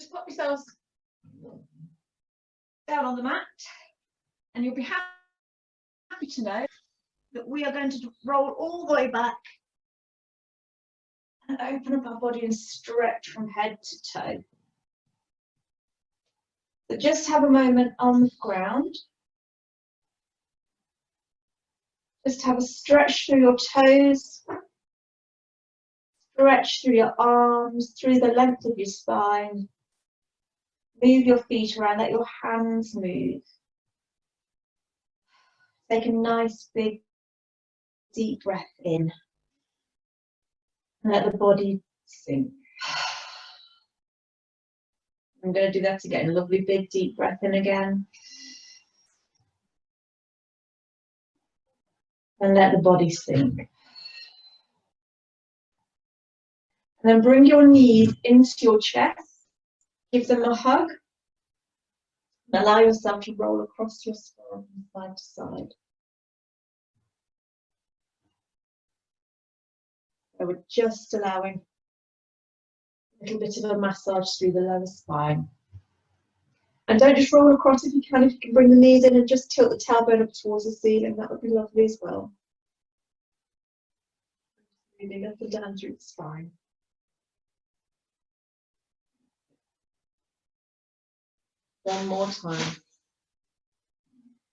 just pop yourselves down on the mat, and you'll be happy to know that we are going to roll all the way back and open up our body and stretch from head to toe. So just have a moment on the ground. Just have a stretch through your toes, stretch through your arms, through the length of your spine. Move your feet around, let your hands move. Take a nice big deep breath in. And let the body sink. I'm going to do that again. A lovely big deep breath in again. And let the body sink. And then bring your knees into your chest. Give them a hug. And allow yourself to roll across your spine from side to side. So we're just allowing a little bit of a massage through the lower spine. And don't just roll across if you can bring the knees in and just tilt the tailbone up towards the ceiling, that would be lovely as well. Moving up and down through the spine. One more time.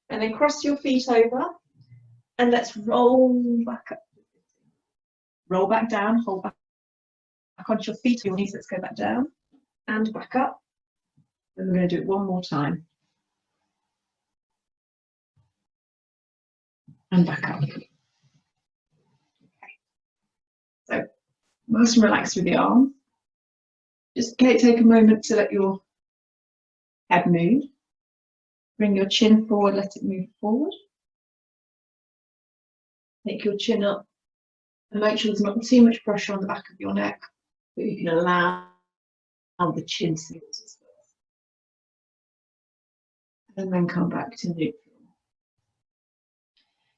And then cross your feet over and let's roll back up. Roll back down, hold back onto your feet, your knees, let's go back down and back up. And we're going to do it one more time. And back up. Okay. So, nice and relax through the arms. Just take a moment to let your head move. Bring your chin forward, let it move forward. Take your chin up. And make sure there's not too much pressure on the back of your neck, but you can allow the chin to move as well. And then come back to neutral.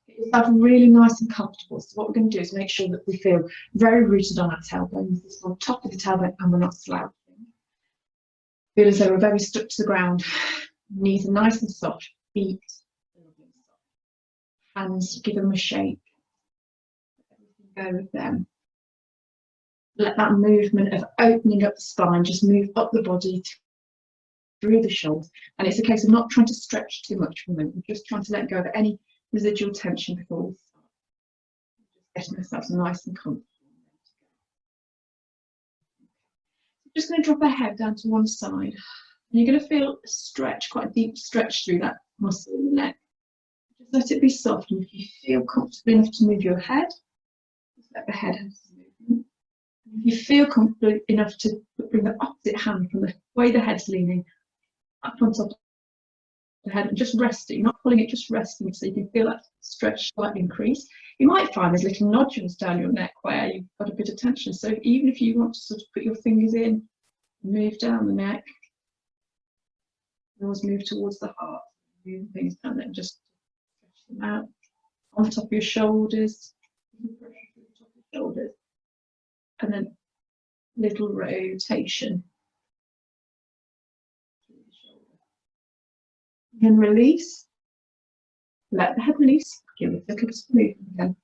Get yourself really nice and comfortable. So what we're going to do is make sure that we feel very rooted on our tailbone. This is on top of the tailbone and we're not slouching. Feel as though we're very stuck to the ground. Knees are nice and soft. Feet hands, give them a shake. Go with them. Let that movement of opening up the spine just move up the body through the shoulders. And it's a case of not trying to stretch too much from them. We're just trying to let go of any residual tension before we start. Just getting ourselves nice and comfortable. Just going to drop our head down to one side. And you're going to feel a stretch, quite a deep stretch through that muscle in the neck. Just let it be soft. And if you feel comfortable enough to move your head, let the head have some movement. If you feel comfortable enough to bring the opposite hand from the way the head's leaning up on top of the head and just rest it. You're not pulling it, just resting so you can feel that stretch slightly increase. You might find there's little nodules down your neck where you've got a bit of tension. So even if you want to sort of put your fingers in, move down the neck, always move towards the heart, move things down there, just stretch them out on the top of your shoulders. Shoulders, and then little rotation through the shoulder. Then release, let the head release, give it a little bit of movement again.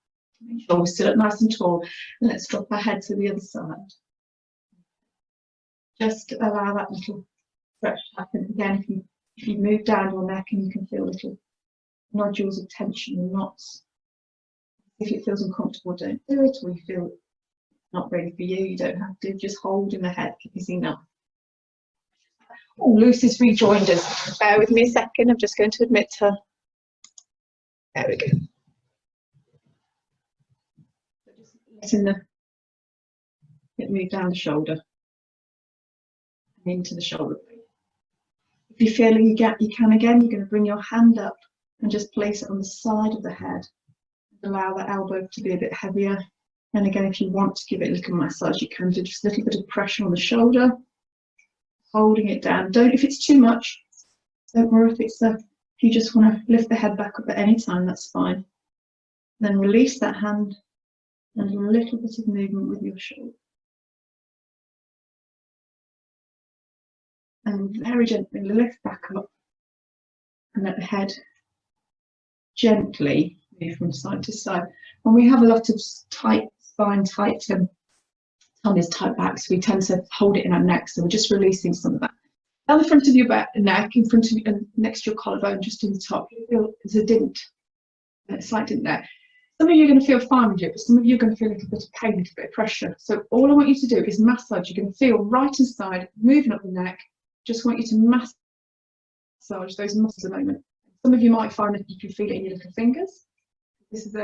Make sure we sit up nice and tall, and let's drop our head to the other side. Just allow that little stretch to happen again. If you move down your neck and you can feel little nodules of tension or knots. If it feels uncomfortable, don't do it, or you feel not ready for you, you don't have to. Just hold in the head is enough. Oh, Lucy's rejoined us. Bear with me a second, I'm just going to admit her. There we go. So just letting it move down the shoulder and into the shoulder blade. If you feel you can again, you're going to bring your hand up and just place it on the side of the head. Allow the elbow to be a bit heavier. And again, if you want to give it a little massage, you can do just a little bit of pressure on the shoulder, holding it down. Don't, if it's too much, don't worry if it's if you just want to lift the head back up at any time, that's fine. Then release that hand and a little bit of movement with your shoulder. And very gently lift back up and let the head gently move from side to side. When we have a lot of tight spine, tight tummies, tight back, so we tend to hold it in our neck, so we're just releasing some of that. Down the front of your neck, in front of you, and next to your collarbone, just in the top, you feel there's a dint, a slight dint there. Some of you are going to feel fine with it, but some of you are going to feel a little bit of pain, a little bit of pressure. So all I want you to do is massage. You're going to feel right inside, moving up the neck. Just want you to massage those muscles a moment. Some of you might find that you can feel it in your little fingers. This is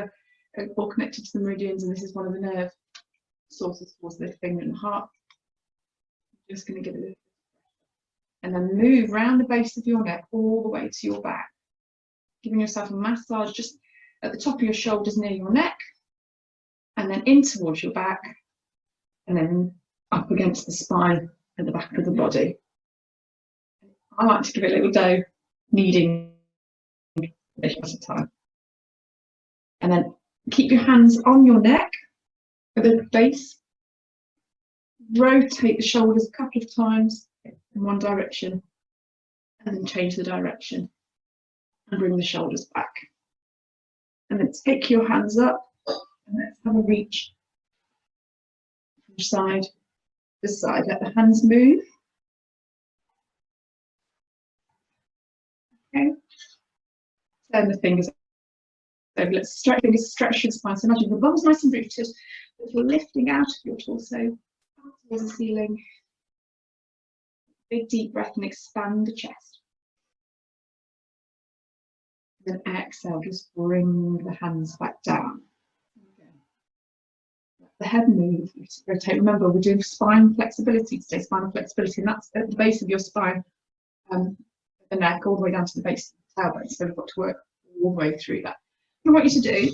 all connected to the meridians, and this is one of the nerve sources towards the finger and the heart. I'm just going to give it a little, and then move round the base of your neck all the way to your back, giving yourself a massage just at the top of your shoulders near your neck, and then in towards your back, and then up against the spine at the back of the body. I like to give it a little dough, kneading a little at a time. And then keep your hands on your neck at the base. Rotate the shoulders a couple of times in one direction, and then change the direction and bring the shoulders back. And then take your hands up and let's have a reach from side to side. Let the hands move. Okay. Turn the fingers over. Let's stretch fingers, stretch your spine. So imagine the bum's nice and rooted, but you're lifting out of your torso, out towards the ceiling. Big deep breath and expand the chest. And then exhale, just bring the hands back down. Okay. Let the head move, rotate. Remember, we're doing spine flexibility today, spinal flexibility, and that's at the base of your spine, the neck, all the way down to the base of the tailbone. So we've got to work all the way through that. What I want you to do,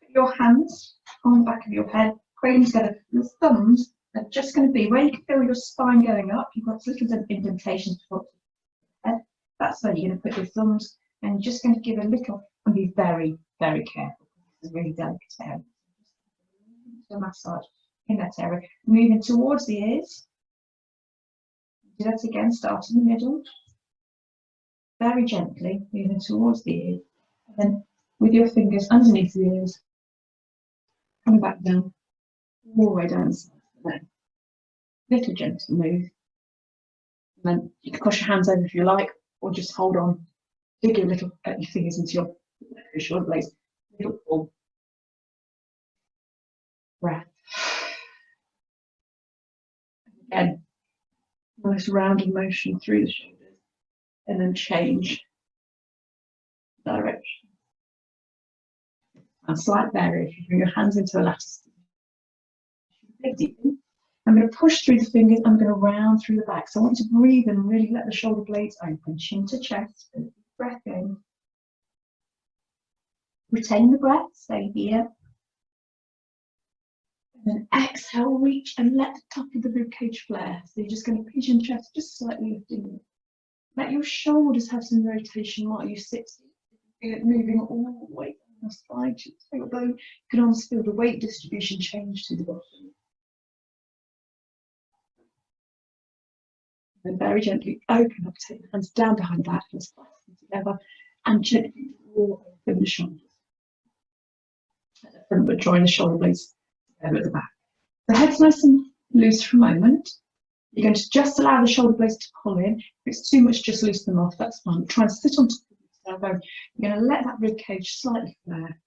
put your hands on the back of your head, cradle together. Your thumbs are just going to be where you can feel your spine going up. You've got little indentations for the head. That's where you're going to put your thumbs, and you're just going to give a little, and be very, very careful. This is a really delicate area. Just a massage in that area. Moving towards the ears. Do that again, start in the middle. Very gently, moving towards the ears. And then with your fingers underneath the ears, coming back down, all the way down the side of the neck. Little gentle move. And then you can cross your hands over if you like, or just hold on, dig your little your fingers into your shoulder blades. Little full breath. Again, nice rounded motion through the shoulders, and then change direction. A slight barrier if you bring your hands into a lattice. I'm going to push through the fingers. I'm going to round through the back. So I want you to breathe and really let the shoulder blades open, chin to chest. Breath in. Retain the breath. Stay here. And then exhale, reach and let the top of the ribcage flare. So you're just going to pigeon chest, just slightly lifting. Let your shoulders have some rotation while you sit. Feel it moving all the way down the spine to the tailbone. You can almost feel the weight distribution change to the bottom. And very gently open up, take the hands down behind the back, let's clasp them together, and gently draw open the shoulders. At the front, but drawing the shoulder blades together at the back. The head's nice and loose for a moment. You're going to just allow the shoulder blades to pull in. If it's too much, just loosen them off, that's fine. Try and sit on top of the tailbone. You're going to let that rib cage slightly flare.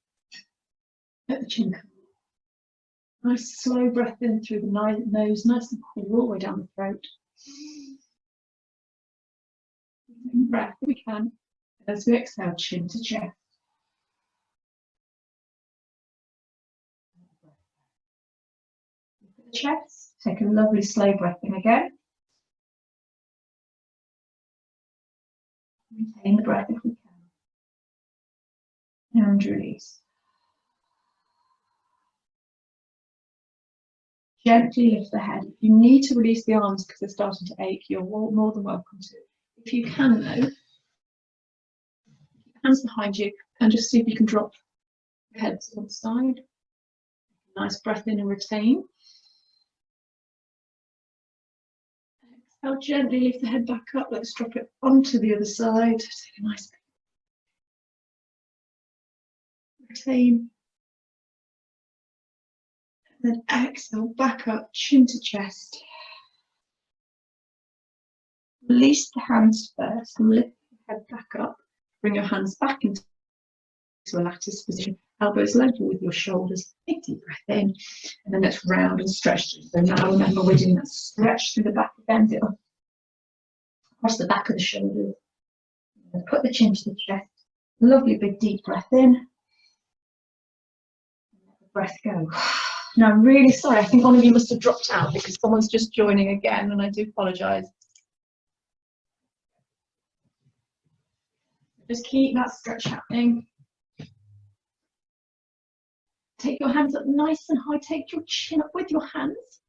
Let the chin come up. Nice slow breath in through the nose, nice and cool all the way down the throat. Breath if we can. As we exhale, chin to chest. The chest. Take a lovely slow breath in again. Retain the breath if we can. And release. Gently lift the head. If you need to release the arms because they're starting to ache, you're more than welcome to. If you can though, hands behind you and just see if you can drop your head to one side. Nice breath in and retain. I'll gently lift the head back up. Let's drop it onto the other side. Take a nice retain. And then exhale, back up, chin to chest. Release the hands first and lift the head back up. Bring your hands back into a lattice position. Elbows level with your shoulders. Big deep breath in. And then let's round and stretch. So now remember we're doing that stretch through the back, bend it up across the back of the shoulders. And put the chin to the chest. Lovely big deep breath in. And let the breath go. Now I'm really sorry, I think one of you must have dropped out because someone's just joining again, and I do apologise. Just keep that stretch happening. Take your hands up nice and high, take your chin up with your hands.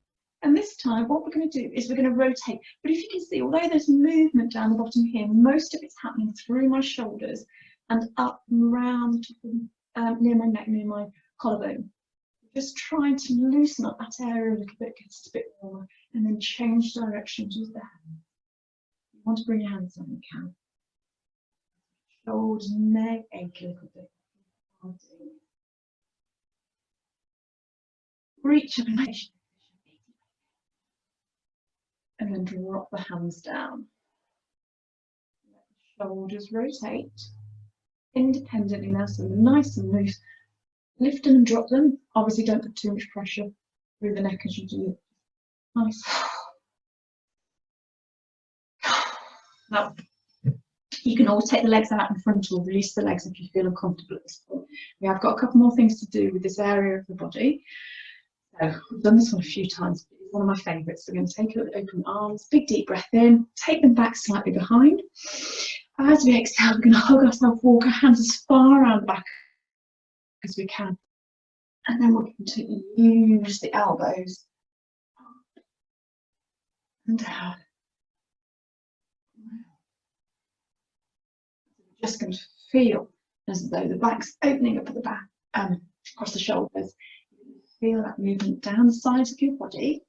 And this time what we're going to do is we're going to rotate. But if you can see, although there's movement down the bottom here, most of it's happening through my shoulders and up and round near my neck, near my collarbone. Just trying to loosen up that area a little bit, get it a bit warmer, and then change directions with the hands. You want to bring your hands on, you can. Shoulders, neck, ache a little bit. Reach up and then drop the hands down. Let the shoulders rotate independently now, so nice and loose. Lift them and drop them. Obviously don't put too much pressure through the neck as you do it. Nice. Now, you can always take the legs out in front or release the legs if you feel uncomfortable at this point. We have got a couple more things to do with this area of the body. So I've done this one a few times, but it's one of my favourites. So we're going to take a look at open arms, big deep breath in, take them back slightly behind. As we exhale, we're going to hug ourselves, walk our hands as far around the back as we can. And then we're going to use the elbows up and down. We're just going to feel as though the back's opening up at the back, across the shoulders. Feel that movement down the sides of your body,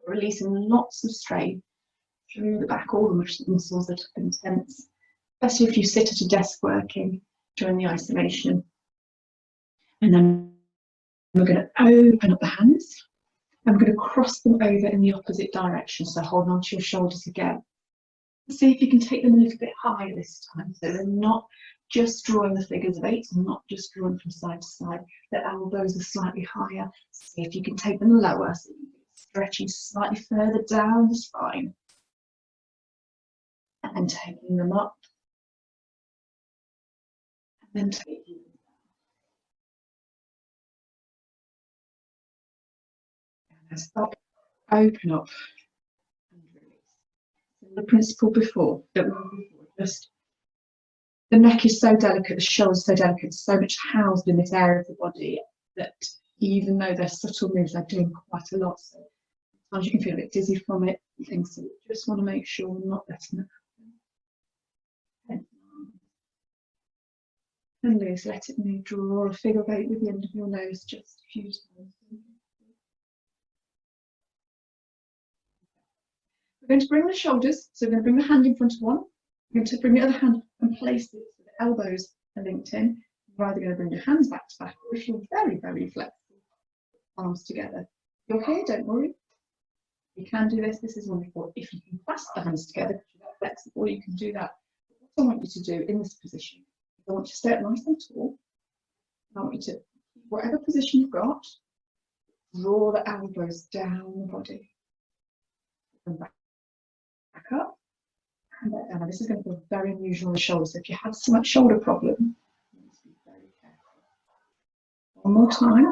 releasing lots of strain through the back, all the muscles that have been tense, especially if you sit at a desk working during the isolation. And then we're going to open up the hands and we're going to cross them over in the opposite direction, so holding on to your shoulders again. See if you can take them a little bit higher this time, so they're not just drawing the figures of 8 and not just drawing from side to side. The elbows are slightly higher. See if you can take them lower, so you're stretching slightly further down the spine. And then taking them up. And then taking them down. And as up, open up and release. The principle before, just the neck is so delicate, the shoulders so delicate, so much housed in this area of the body that even though they're subtle moves, they're doing quite a lot. So sometimes you can feel a bit dizzy from it and things. So you just want to make sure we're not letting it happen. And loose, let it move, draw a figure of 8 with the end of your nose just a few times. We're going to bring the shoulders, so we're going to bring the hand in front of one. We're going to bring the other hand and place it so the elbows are linked in. You're either going to bring your hands back to back, or if you're very, very flexible, arms together. If you're here, don't worry. You can do this, this is wonderful. If you can clasp the hands together, if you're flexible, you can do that. What I want you to do in this position, I want you to stay up nice and tall. I want you to, whatever position you've got, draw the elbows down the body. And back up. And back down. Now, this is going to feel very unusual on the shoulders. So if you have so much shoulder problem, you need to be very careful. One more time.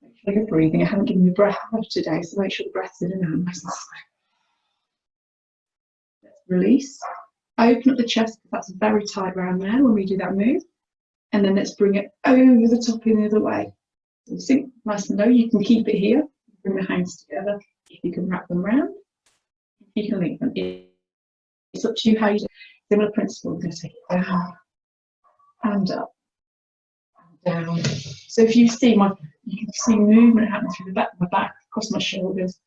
Make sure you're breathing. I haven't given you breath today, so make sure the breath's in and out nice and slow. Let's release. Open up the chest, because that's very tight round there when we do that move. And then let's bring it over the top in the other way. So sink nice and low. You can keep it here. Bring the hands together. If you can wrap them round, you can leave them. It's up to you how you do it. Similar principle, we're going to take it down and up and down. So if you see you can see movement happening through the back of my back, across my shoulders,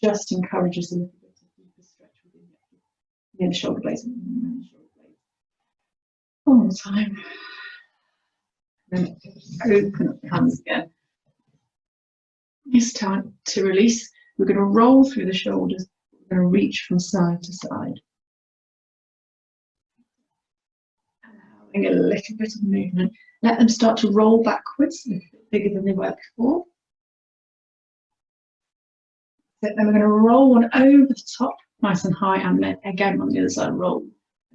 just encourages a little bit of deeper stretch within the shoulder blades. One more time. Then open up the hands again. This time to release, we're going to roll through the shoulders. We're going to reach from side to side. Allowing a little bit of movement. Let them start to roll backwards, a little bit bigger than they were before. So then we're going to roll one over the top, nice and high, and then again on the other side, roll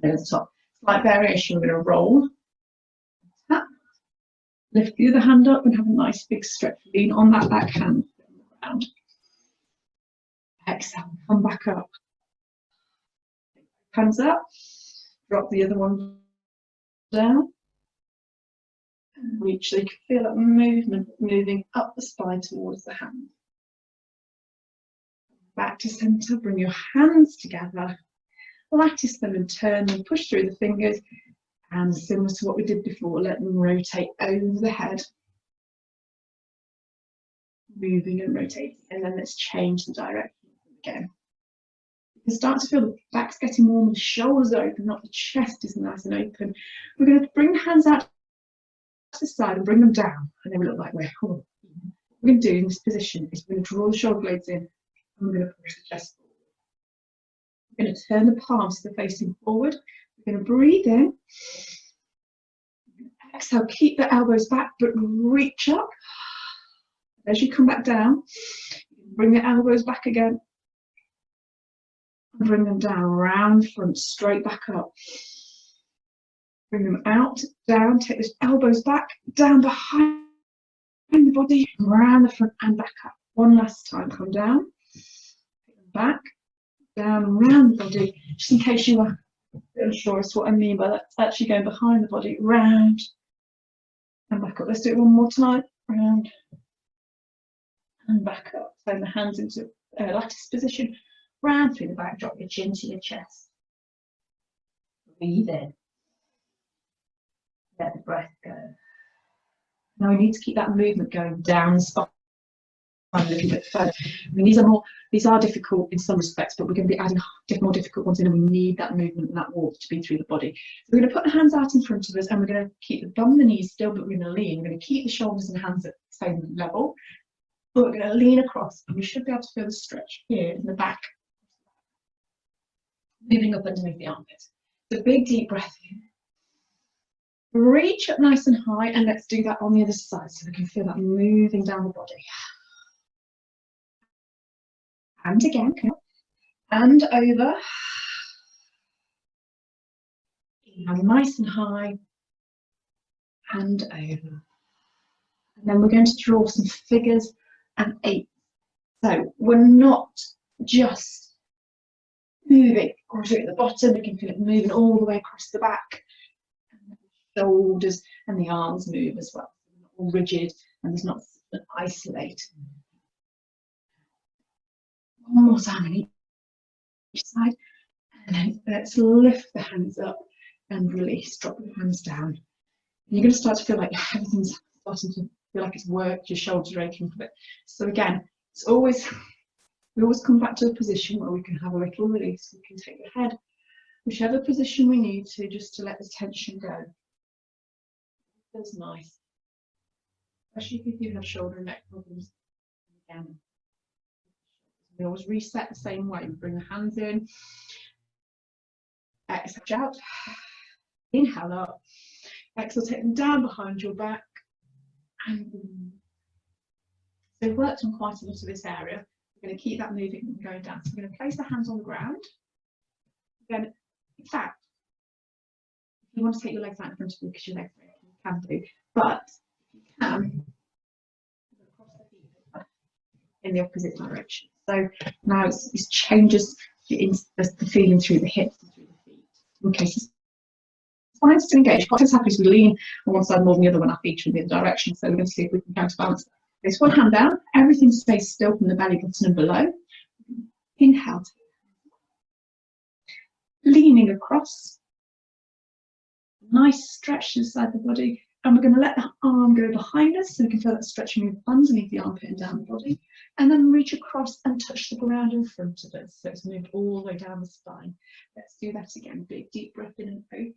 over the top. Slight variation, we're going to roll, tap, lift the other hand up and have a nice big stretch. Lean on that back hand on the ground. Exhale, come back up. Hands up, drop the other one down. And reach, so you can feel that movement moving up the spine towards the hand. Back to centre, bring your hands together, lattice them and turn them, push through the fingers, and similar to what we did before, let them rotate over the head. Moving and rotating, and then let's change the direction again. You can start to feel the back's getting warm, the shoulders are open, not the chest is nice and open. We're going to bring the hands out to the side and bring them down, and they will look like we're cool. What we're going to do in this position is we're going to draw the shoulder blades in, and we're going to push the chest forward. We're going to turn the palms to the facing forward. We're going to breathe in. Exhale, keep the elbows back, but reach up. As you come back down, bring the elbows back again. Bring them down, round front, straight back up. Bring them out, down, take the elbows back, down behind the body, round the front and back up. One last time, come down, back, down, round the body, just in case you are unsure as to what I mean by that. It's actually going behind the body, round and back up. Let's do it one more time, round and back up. Turn the hands into lattice position, round through the back, drop your chin to your chest. Breathe in. Let the breath go. Now we need to keep that movement going down the spine a little bit further. I mean, these are difficult in some respects, but we're going to be adding more difficult ones in, and we need that movement and that walk to be through the body. So we're going to put the hands out in front of us, and we're going to keep the bum and the knees still, but we're going to lean. We're going to keep the shoulders and hands at the same level, but we're going to lean across, and we should be able to feel the stretch here in the back, moving up underneath the armpits. So big deep breath in. Reach up nice and high, and let's do that on the other side so we can feel that moving down the body. And again, and over. Inhale nice and high, and over. And then we're going to draw some figures and eights. So we're not just moving right at the bottom, we can feel it moving all the way across the back. Shoulders and the arms move as well. They're not all rigid and there's not isolated. One more time on each side, and then let's lift the hands up and release. Drop your hands down. And you're going to start to feel like everything's starting to feel like it's worked. Your shoulders are aching for it. So again, we always come back to a position where we can have a little release. We can take the head, whichever position we need to, just to let the tension go. Feels nice, especially if you have shoulder and neck problems. Again, we always reset the same way. We bring the hands in, exhale out, inhale up, exhale, take them down behind your back, and so we've worked on quite a lot of this area. We're going to keep that moving and going down. So we're going to place the hands on the ground. Again, in fact, if you want to take your legs out in front of you because your legs are aching, you can do, but if you can, across the feet in the opposite direction. So now it changes the feeling through the hips and through the feet. In case the spine's still engaged, what happens is we lean on one side more than the other when our feet are in the other direction. So we're going to see if we can counterbalance that. Place one hand down, everything stays still from the belly button and below. Inhale, leaning across. Nice stretch inside the body, And we're going to let the arm go behind us so we can feel that stretching move underneath the armpit and down the body. And then reach across and touch the ground in front of us. So it's moved all the way down the spine. Let's do that again. Big deep breath in and open.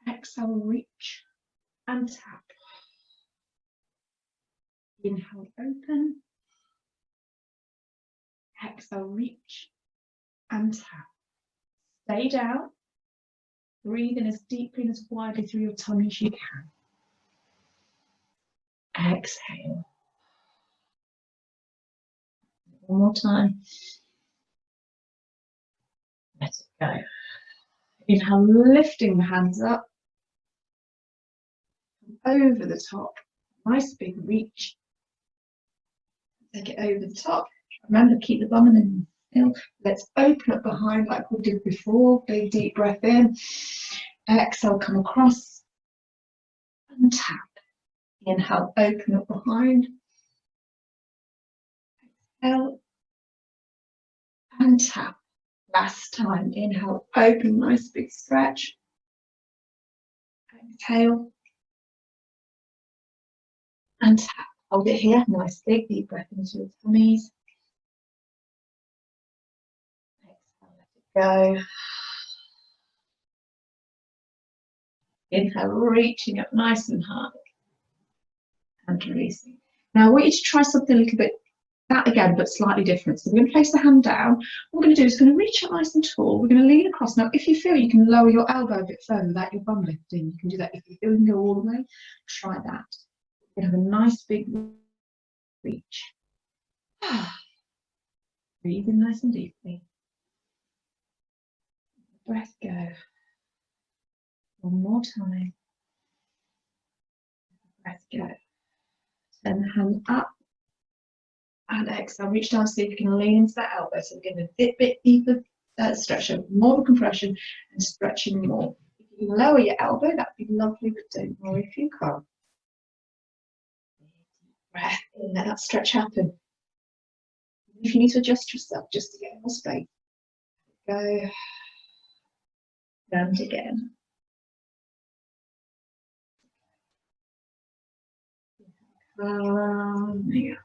Exhale, reach and tap. Inhale, open. Exhale, reach and tap. Stay down. Breathe in as deeply and as widely through your tummy as you can. Exhale. One more time. Let it go. Inhale, lifting the hands up. Over the top. Nice big reach. Take it over the top. Remember, keep the bum in the middle. Let's open up behind like we did before. Big deep breath in. Exhale, come across and tap. Inhale, open up behind. Exhale and tap. Last time. Inhale, open, nice big stretch. Exhale and tap. Hold it here. Nice big deep breath into your tummies. Exhale, let it go. Inhale, reaching up nice and high. And releasing. Now I want you to try something a little bit, that again, but slightly different. So we're going to place the hand down. What we're going to do is going to reach up nice and tall. We're going to lean across. Now, if you feel you can lower your elbow a bit further without your bum lifting, you can do that. If you feel you can go all the way, try that. We're going to have a nice big reach. Breathe in nice and deeply. Breath go. One more time. Breath go. Turn the hand up. And exhale, reach down, see if you can lean into that elbow. So we're going to a bit deeper stretch, more of a compression and stretching more. If you can lower your elbow, that'd be lovely, but don't worry if you can't. Breath in, let that stretch happen. If you need to adjust yourself just to get more space, go. And again. Coming up.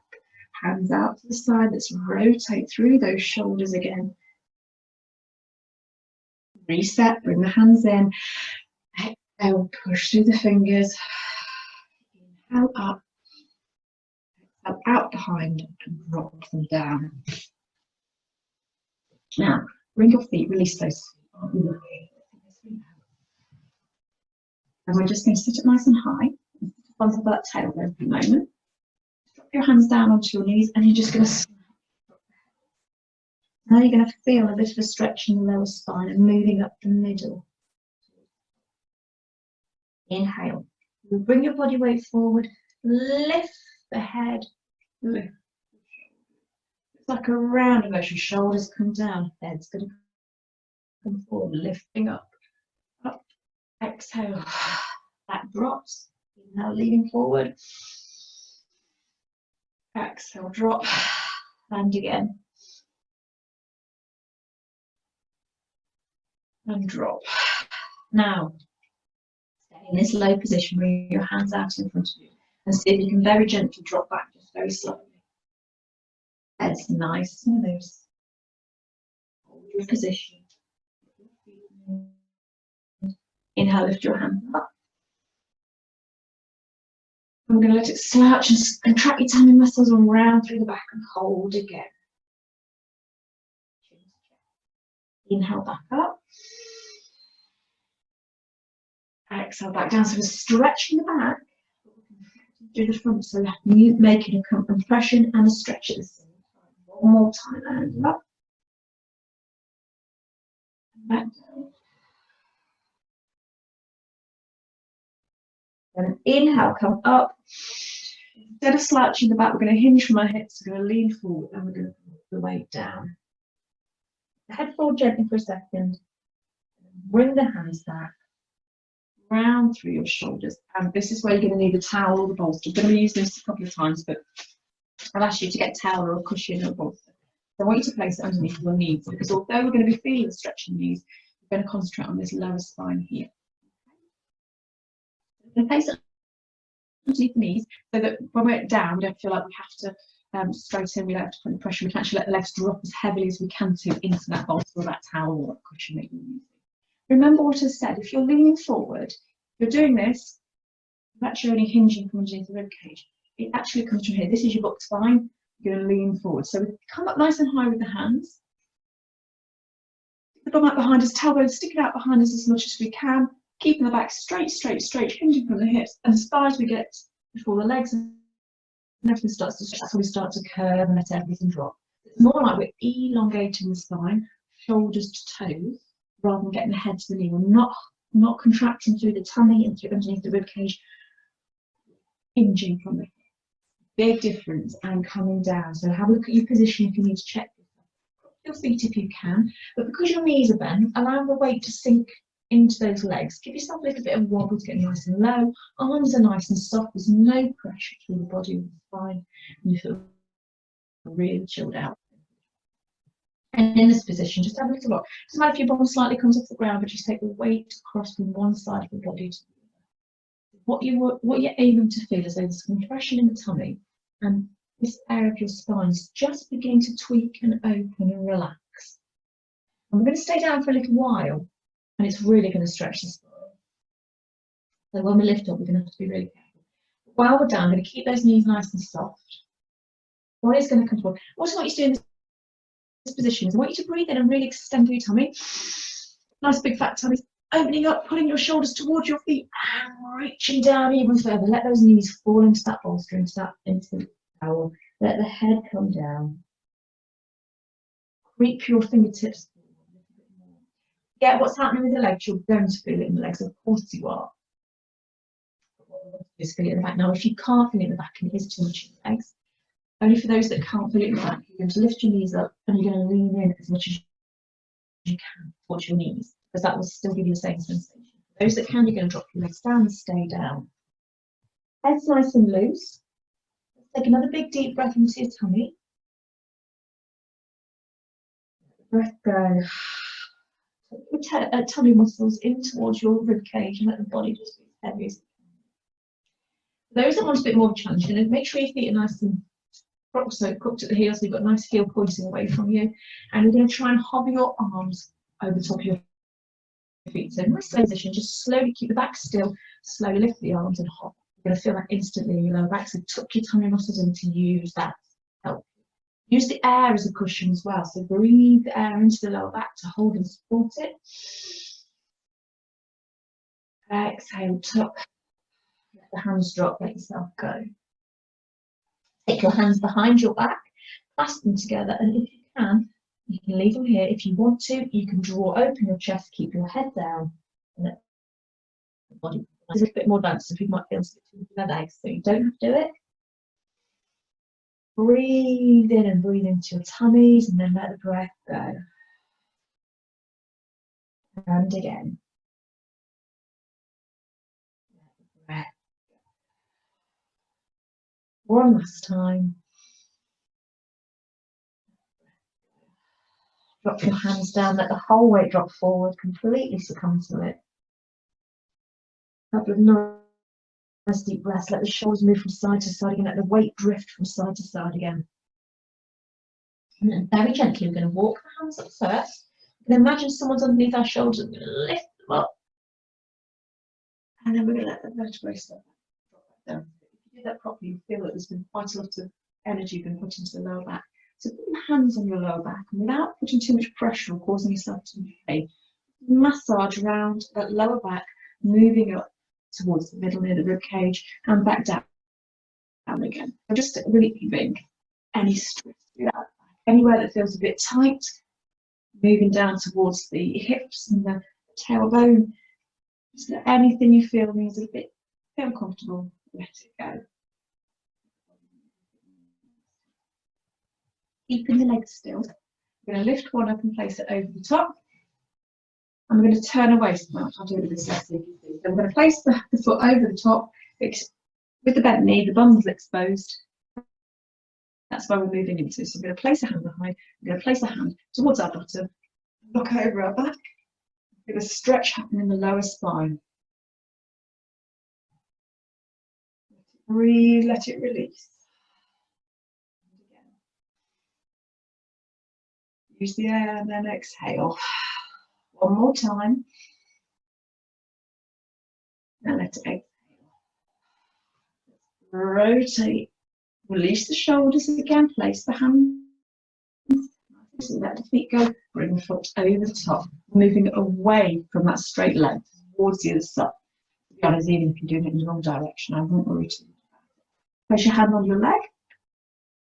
Hands out to the side. Let's rotate through those shoulders again. Reset, bring the hands in. Exhale, push through the fingers. Inhale up. Exhale out behind and drop them down. Now, bring your feet, release those feet. And we're just going to sit up nice and high. On top of that tailbone for a moment. Drop your hands down onto your knees and you're just going to now you're going to feel a bit of a stretch in the lower spine and moving up the middle. Inhale. You'll bring your body weight forward, lift the head, lift. It's like a round motion. Shoulders come down, head's going to come forward, lifting up, up. Exhale. That drops. Inhale, leaning forward. Exhale, drop, and again. And drop. Now, stay in this low position, bring your hands out in front of you, and see if you can very gently drop back, just very slowly. Head's nice and loose. Hold your position. Inhale, lift your hand up. I'm going to let it slouch and contract your tummy muscles and round through the back and hold again. Inhale back up. Exhale back down. So we're stretching the back through the front. So making a compression and a stretch at the same time. One more time. And up. And back down. And inhale, come up. Instead of slouching the back, we're going to hinge from our hips. We're going to lean forward and we're going to put the weight down. Head forward gently for a second. Bring the hands back. Round through your shoulders. And this is where you're going to need a towel or the bolster. I'm going to be using this a couple of times, but I'll ask you to get a towel or a cushion or a bolster. So I want you to place it underneath your knees because although we're going to be feeling stretching knees, we're going to concentrate on this lower spine here. And place it underneath the knees so that when we're down, we don't feel like we have to straighten, we don't have to put the pressure, we can actually let the legs drop as heavily as we can into that bolster or that towel or that cushion that you're using. Remember what I said, if you're leaning forward, you're doing this, you're actually only hinging from underneath the rib cage. It actually comes from here. This is your butt spine. You're going to lean forward. So we come up nice and high with the hands. The bum out behind us, tailbone sticking out behind us as much as we can, keeping the back straight, hinging from the hips, and as far as we get before the legs and everything starts to stretch. That's when we start to curve and let everything drop. It's more like we're elongating the spine, shoulders to toes, rather than getting the head to the knee. We're not contracting through the tummy and through underneath the rib cage, hinging from the hips. Big difference, and coming down. So have a look at your position if you need to check your feet if you can, but because your knees are bent, allow the weight to sink into those legs. Give yourself a little bit of wobble to get nice and low. Arms are nice and soft. There's no pressure through the body or the spine, and you feel really chilled out. And in this position, just have a little look. Doesn't matter if your bum slightly comes off the ground, but just take the weight across from one side of the body to the other. What you're aiming to feel is there's compression in the tummy, and this area of your spine is just beginning to tweak and open and relax. And we're going to stay down for a little while, and it's really going to stretch the spine. So when we lift up, we're going to have to be really careful. While we're down, I'm going to keep those knees nice and soft. Body's going to come forward. What I want you to do in this position is I want you to breathe in and really extend through your tummy. Nice big fat tummy. Opening up, pulling your shoulders towards your feet, and reaching down even further. Let those knees fall into that bolster, into the towel. Let the head come down. Creep your fingertips forward a little bit more. Get what's happening with the legs. You're going to feel it in the legs, of course you are. Just feel it in the back. Now, if you can't feel it in the back and it is too much in the legs, only for those that can't feel it in the back, you're going to lift your knees up and you're going to lean in as much as you can towards your knees, because that will still give you the same sensation. For those that can, you're going to drop your legs down and stay down. Head's nice and loose. Take another big deep breath into your tummy. Breath go. Take your tummy muscles in towards your rib cage and let the body just be as heavy as it can. For those that want a bit more of a challenge, you're going to make sure your feet are nice and crooked at the heels, so you've got a nice heel pointing away from you, and you're going to try and hover your arms over the top of your feet. So in this position, just slowly keep the back still, slowly lift the arms and hop. You're going to feel that instantly in your lower back, so tuck your tummy muscles in to use that help. Use the air as a cushion as well, so breathe the air into the lower back to hold and support it. Exhale, tuck, let the hands drop, let yourself go. Take your hands behind your back, clasp them together, and if you can leave them here. If you want to, you can draw open your chest, keep your head down, and let the body. There's a little bit more advanced, so people might feel between their legs, so you don't have to do it. Breathe in and breathe into your tummies, and then let the breath go. And again. Let the breath go. One last time. Drop your hands down, let the whole weight drop forward, completely succumb to it. A couple of nice deep breaths, let the shoulders move from side to side again, let the weight drift from side to side again. And then very gently, we're going to walk the hands up first. You can imagine someone's underneath our shoulders, we're going to lift them up. And then we're going to let the vertebrae drop back down. If you do that properly, you feel that there's been quite a lot of energy been put into the lower back. So put your hands on your lower back, and without putting too much pressure or causing yourself to pain, massage around that lower back, moving up towards the middle near the rib cage and back down again. So just relieving any stress through that back. Anywhere that feels a bit tight, moving down towards the hips and the tailbone. Just let anything you feel needs a bit uncomfortable, let it go. Keeping the legs still. We're going to lift one up and place it over the top. And we're going to turn away so much. I'll do it with this leg so you can see. So we're going to place the foot over the top with the bent knee, the bum's exposed. That's where we're moving into. So we're going to place a hand behind, we're going to place a hand towards our bottom, look over our back. We're going to stretch happen in the lower spine. Breathe, let it release. Again. Use the air and then exhale. One more time. And let it exhale. Rotate. Release the shoulders again. Place the hands. Let the feet go. Bring the foot over the top. Moving away from that straight leg towards the other side. To be honest, even if you're doing it in the wrong direction, I won't worry too much about it. Place your hand on your leg.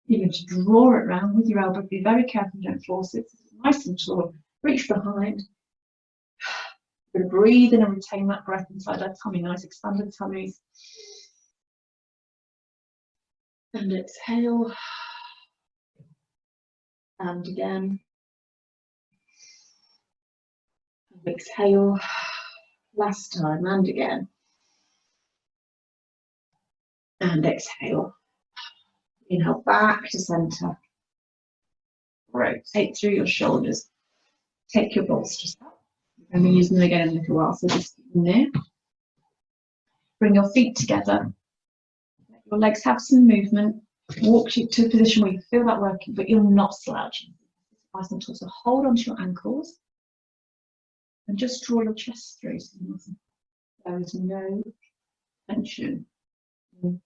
You're going to draw it round with your elbow. Be very careful, don't force it. Nice and tall. Reach behind. You're going to breathe in and retain that breath inside our tummy. Nice expanded tummies. And exhale. And again. And exhale. Last time. And again. And exhale. Inhale back to center. Rotate through your shoulders. Take your bolsters up. I'm going to use them again in a little while, so just keep them there. Bring your feet together. Let your legs have some movement. Walk to a position where you feel that working, but you're not slouching. Nice and tall. So hold onto your ankles and just draw your chest through. So there is no tension. Your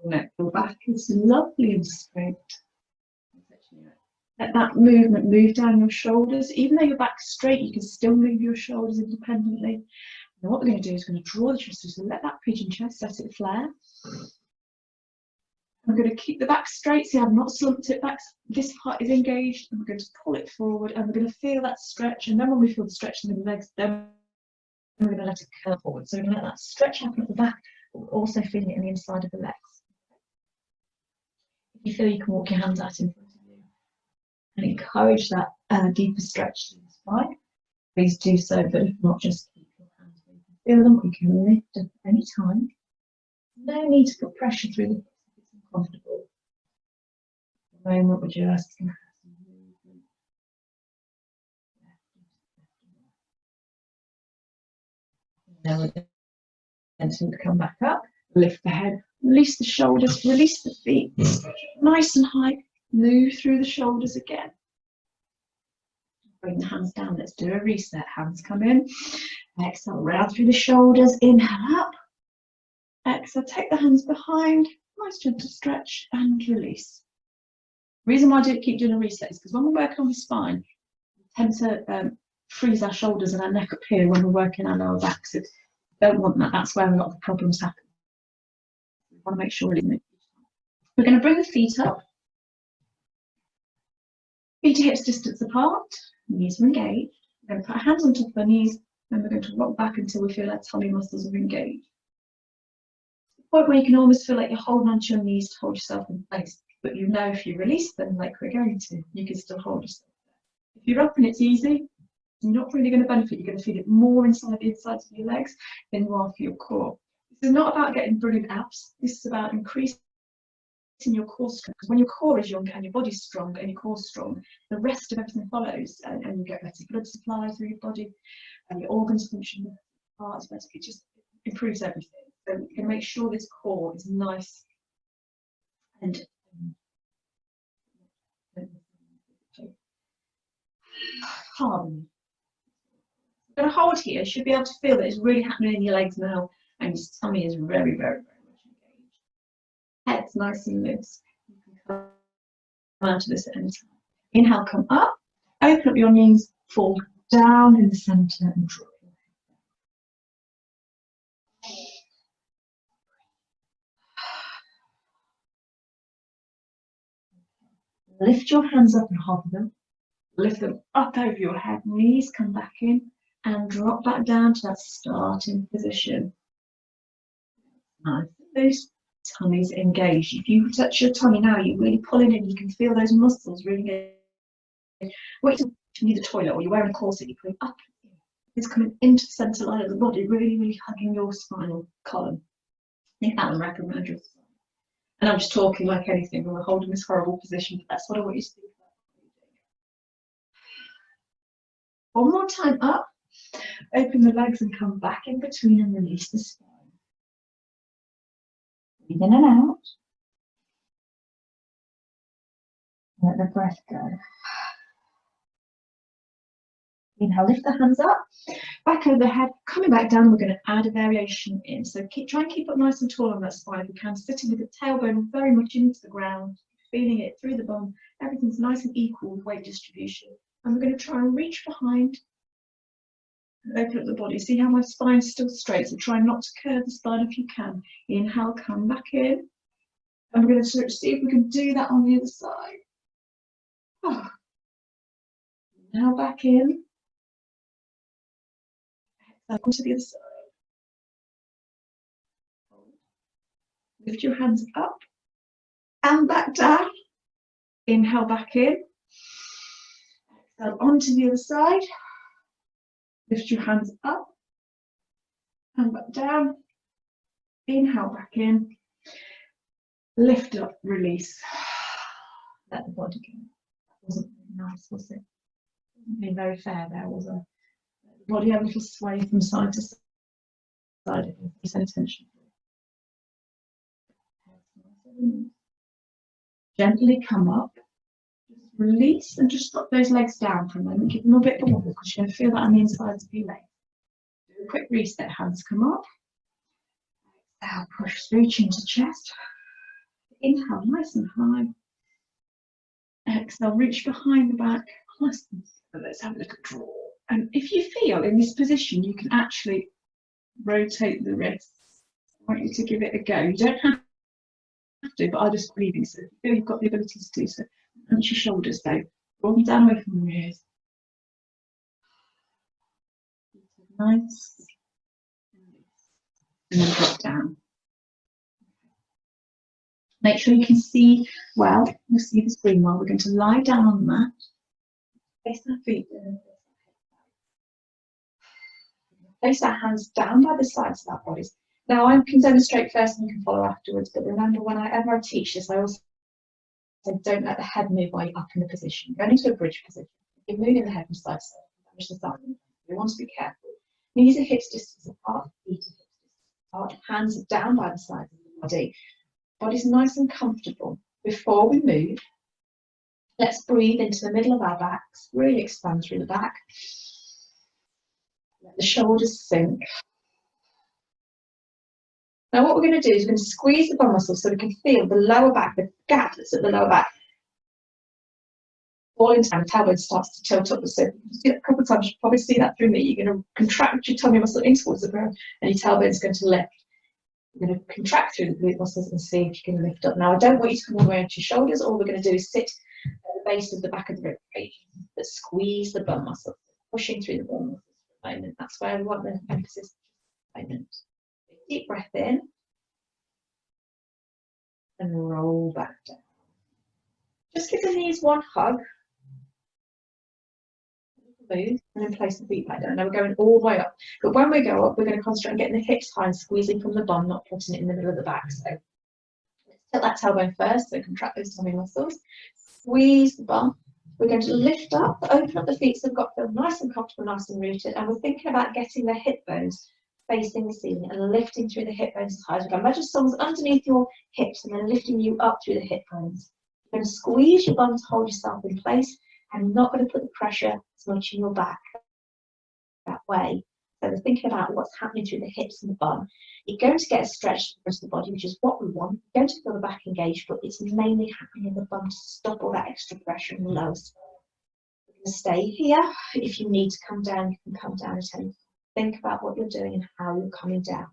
neck, your back is lovely and straight. Let that movement move down your shoulders. Even though your back's straight, you can still move your shoulders independently. And what we're going to do is we're going to draw the chest through. So let that pigeon chest, let it flare. I'm going to keep the back straight. See, I've not slumped it back. This part is engaged. And we're going to pull it forward. And we're going to feel that stretch. And then when we feel the stretch in the legs, then we're going to let it curl forward. So we're going to let that stretch happen at the back, but we're also feeling it in the inside of the legs. If you feel, you can walk your hands out in front of you and encourage that deeper stretch through the spine. Please do so, but if not, just keep your hands where you can feel them. You can lift at any time. No need to put pressure through the hips if it's uncomfortable. At the moment, we're just going to have some movement. Now we're going to come back up, lift the head, release the shoulders, release the feet, nice and high. Move through the shoulders again. Bring the hands down. Let's do a reset. Hands come in. Exhale, round through the shoulders. Inhale up. Exhale, take the hands behind. Nice gentle stretch and release. The reason why I do keep doing a reset is because when we're working on the spine, we tend to freeze our shoulders and our neck up here when we're working our lower back. So don't want that. That's where a lot of the problems happen. We want to make sure we're going to bring the feet up. Feet to hips distance apart, knees are engaged. We're going to put our hands on top of our knees and we're going to rock back until we feel our tummy muscles are engaged. The point where you can almost feel like you're holding onto your knees to hold yourself in place, but you know if you release them like we're going to, you can still hold yourself there. If you're up and it's easy, you're not really going to benefit. You're going to feel it more inside the insides of your legs than you are for your core. This is not about getting brilliant abs. This is about increasing your core strength, because when your core is young and your body's strong and your core's strong, the rest of everything follows, and you get better blood supply through your body and your organs function, parts better. It just improves everything. So we can make sure this core is nice and calm. We're going to hold here. You should be able to feel that it's really happening in your legs now, and your tummy is very, very, very much engaged. Head's nice and loose. You can come out of this at any time. Inhale, come up. Open up your knees, fall down in the centre and drop your head. Lift your hands up and hover them. Lift them up over your head. Knees come back in and drop back down to that starting position. Nice and loose. Tummy's engaged. If you touch your tummy now, you're really pulling in. You can feel those muscls really engaged. Wait till you need the toilet or you're wearing a corset, you're pulling up. It's coming into the centre line of the body, really, really hugging your spinal column. I think that will recommend your spine. And I'm just talking like anything when we're holding this horrible position, but that's what I want you to think about. One more time up. Open the legs and come back in between and release the spine. Breathe in and out. Let the breath go. Inhale, lift the hands up, back over the head, coming back down. We're going to add a variation in. So try and keep up nice and tall on that spine if you can, sitting with the tailbone very much into the ground, feeling it through the bum. Everything's nice and equal with weight distribution. And we're going to try and reach behind and open up the body. See how my spine's still straight, so try not to curve the spine if you can. Inhale, come back in. And we're going to sort of see if we can do that on the other side. Oh. Now back in. Exhale, onto the other side. Lift your hands up and back down. Inhale back in. Exhale onto the other side. Lift your hands up and back down. Inhale back in. Lift up, release. Let the body go. That wasn't very nice, was it? Wasn't being very fair there, was it? The body had a little sway from side to side. If you attention. Gently come up. Just release and just drop those legs down for a moment. Give them a bit of a wobble because you're going to feel that on the insides of your legs. Do a quick reset. Hands come up. Exhale, push through, chin to chest. Inhale, nice and high. Exhale, reach behind the back. Nice and slow. Let's have a little draw. And if you feel in this position, you can actually rotate the wrists. I want you to give it a go. You don't have to, but I just breathing. So if you feel you've got the ability to do so, punch your shoulders though. Draw them down away from your ears. Nice. And then drop down. Make sure you can see well. You'll see the screen well. We're going to lie down on the mat. Face our feet down. Place our hands down by the sides of our bodies. Now I can demonstrate first and you can follow afterwards, but remember whenever I teach this, I also say don't let the head move while you're up in the position. Going into a bridge position. You're moving the head from side to side. You want to be careful. Knees are hips distance apart, feet are hips distance apart, hands are down by the sides of the body. Body's nice and comfortable. Before we move, let's breathe into the middle of our backs, really expand through the back. Let the shoulders sink. Now what we're going to do is we're going to squeeze the bum muscles so we can feel the lower back, the gap that's at the lower back. Fall into the tailbone starts to tilt up. So you do that a couple of times, you'll probably see that through me. You're going to contract your tummy muscle in towards the ground and your tailbone's going to lift. You're going to contract through the glute muscles and see if you can lift up. Now I don't want you to come all the way onto your shoulders. All we're going to do is sit at the base of the back of the rib cage, but squeeze the bum muscle, pushing through the bum muscles for a moment. That's where we want the emphasis for a moment. Deep breath in and roll back down. Just give the knees one hug. Move and then place the feet back down. Now we're going all the way up. But when we go up, we're going to concentrate on getting the hips high and squeezing from the bum, not putting it in the middle of the back. So let's tilt that tailbone first, so contract those tummy muscles. Squeeze the bum. We're going to lift up, open up the feet so we've got them nice and comfortable, nice and rooted. And we're thinking about getting the hip bones facing the ceiling and lifting through the hip bones as high as we can. Imagine someone's underneath your hips and then lifting you up through the hip bones. You're going to squeeze your bum to hold yourself in place. And not going to put the pressure as much in your back that way. So we're thinking about what's happening through the hips and the bum. You're going to get a stretch to the rest of the body, which is what we want. You're going to feel the back engaged, but it's mainly happening in the bum to stop all that extra pressure in the lower spine. You're going to stay here. If you need to come down, you can come down at any time. Think about what you're doing and how you're coming down.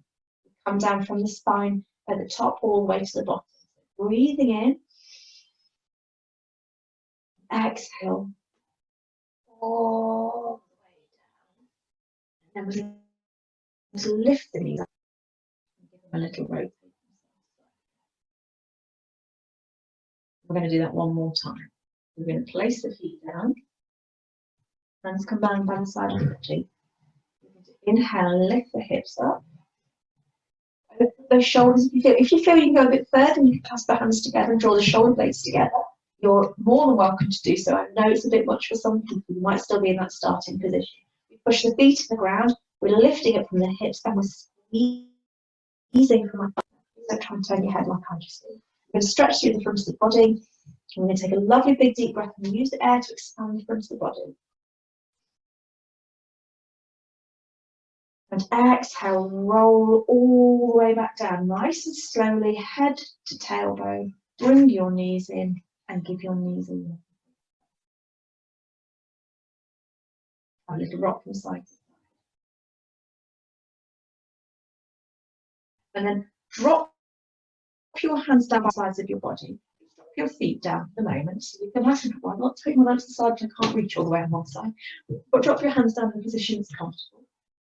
You come down from the spine at the top all the way to the bottom. So breathing in. Exhale all the way down. And then we're going to lift the knees up and give them a little rotate. We're going to do that one more time. We're going to place the feet down. Hands come down by the side of the body. We're going to inhale and lift the hips up. Open those shoulders. If you feel you can go a bit further, you can clasp the hands together and draw the shoulder blades together. You're more than welcome to do so. I know it's a bit much for some people. You might still be in that starting position. We push the feet to the ground. We're lifting it from the hips and we're squeezing from our Don't try and turn your head like I just did. We're going to stretch through the front of the body. We're going to take a lovely big deep breath and use the air to expand the front of the body. And exhale, roll all the way back down, nice and slowly, head to tailbone. Bring your knees in and give your knees a lift. A little rock from side to side. And then drop your hands down the sides of your body. Drop your feet down for the moment. So you can imagine, well, I'm not taking my legs to the side, I can't reach all the way on one side. But drop your hands down in a position that's comfortable.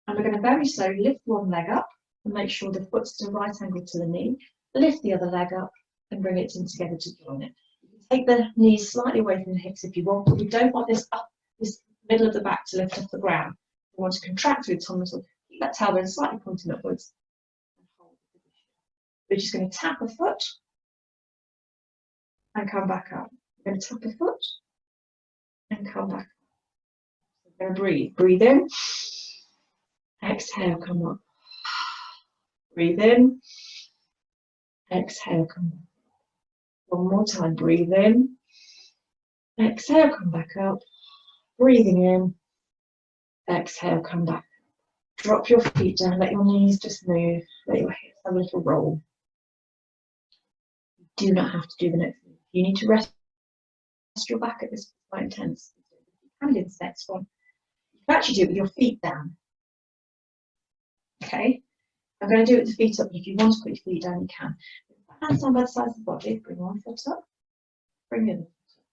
And we're going to very slowly lift one leg up and make sure the foot's at a right angle to the knee. Lift the other leg up and bring it in together to join it. You can take the knees slightly away from the hips if you want, but we don't want this up, this middle of the back to lift off the ground. We want to contract through the tongue muscle, keep that tailbone slightly pointing upwards. And hold the position. We're just going to tap a foot and come back up. We're going to tap a foot and come back up. We're going to breathe. Breathe in. Exhale, come up. Breathe in. Exhale, come back up. One more time. Breathe in. Exhale, come back up. Breathing in. Exhale, come back. Drop your feet down. Let your knees just move. Let your hips have a little roll. You do not have to do the next move. You need to rest your back at this quite intense. You can do this next one. You can actually do it with your feet down. Okay, I'm going to do it with the feet up. If you want to put your feet down, you can. Hands down by the sides of the body. Bring one foot up. Bring the other foot up.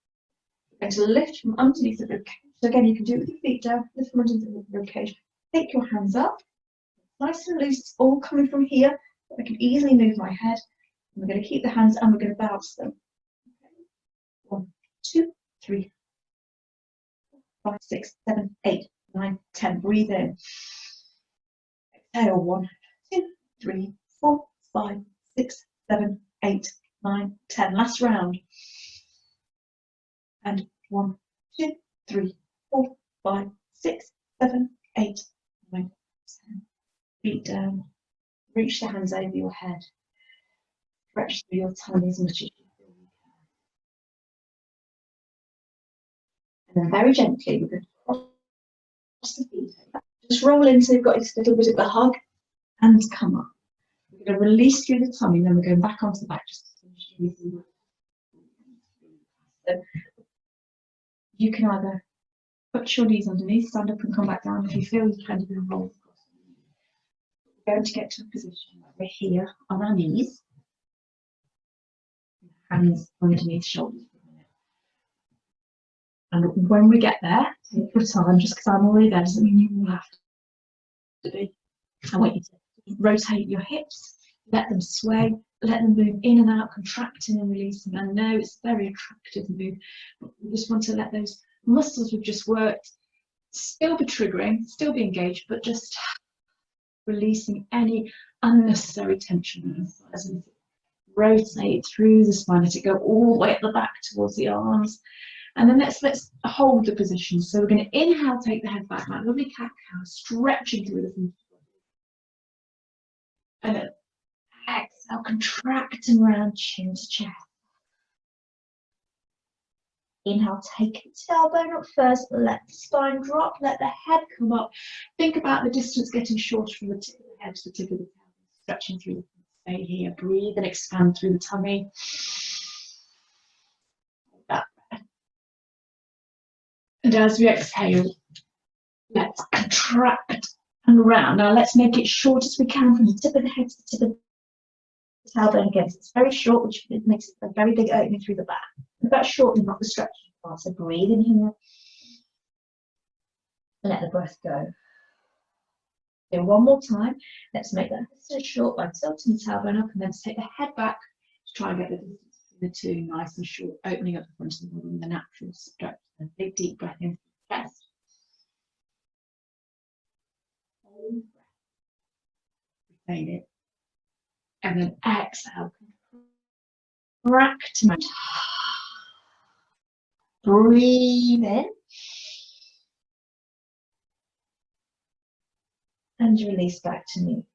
We're going to lift from underneath the rib cage. So again, you can do it with your feet down. Lift from underneath the rib cage. Take your hands up. Nice and loose. It's all coming from here. I can easily move my head. And we're going to keep the hands and we're going to bounce them. Okay. 1, 2, 3, 4, 5, 6, 7, 8, 9, 10. Breathe in. Exhale, 1, 2, 3, 4, 5, 6, 7, 8, 9, 10. Last round. And 1, 2, 3, 4, 5, 6, 7, 8, 9, 10. Feet down. Reach the hands over your head. Stretch through your tummy as much as you feel you can. And then very gently, we're going to cross the feet over. Just roll in so you've got this little bit of a hug and come up. We're going to release through the tummy, then we're going back onto the back just to finish breathing. So you can either put your knees underneath, stand up and come back down. If you feel you can, you can roll across. We're going to get to a position where we're here on our knees, hands underneath shoulders. And when we get there, take your time, just because I'm already there doesn't mean you will have to be. I want you to rotate your hips, let them sway, let them move in and out, contracting and releasing. I know it's a very attractive move, but we just want to let those muscles we've just worked still be triggering, still be engaged, but just releasing any unnecessary tension. As we rotate through the spine, let it go all the way at the back towards the arms. And then let's hold the position. So we're going to inhale, take the head back, like lovely cat-cow, stretching through the front. And then exhale, contracting around chin to chest. Inhale, take the tailbone up first, let the spine drop, let the head come up. Think about the distance getting shorter from the tip of the head to the tip of the tailbone, stretching through the front. Stay here, breathe and expand through the tummy. And as we exhale, let's contract and round. Now let's make it short as we can from the tip of the head to the tip of the tailbone again. So it's very short, which makes it a very big opening through the back. But that's short and not the stretching part. So breathe in here. And let the breath go. Do one more time. Let's make that so short by tilting the tailbone up, and then take the head back to try and get the distance between the two nice and short, opening up the front of the body with a natural stretch. A big deep breath into the chest. Hold breath. Retain it. And then exhale. Contract. Breathe in. And release back to me.